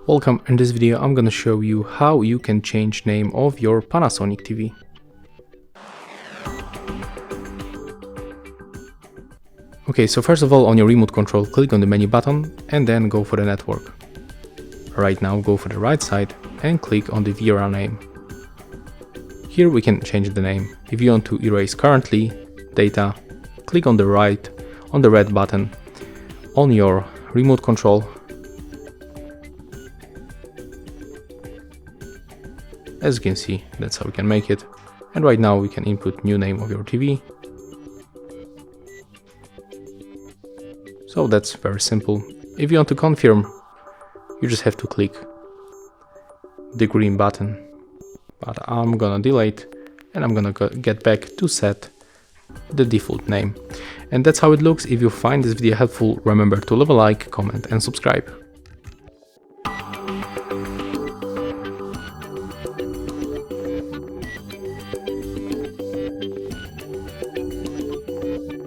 Welcome. In this video I'm gonna show you how you can change name of your Panasonic TV. Okay, so first of all, on your remote control, click on the menu button and then go for the network. Right now go for the right side and click on the VRA name. Here we can change the name. If you want to erase currently data, click on the red button on your remote control. As you can see, that's how we can make it. And right now we can input new name of your TV. So that's very simple. If you want to confirm, you just have to click the green button. But I'm gonna delete and I'm gonna get back to set the default name. And that's how it looks. If you find this video helpful, remember to leave a like, comment and subscribe.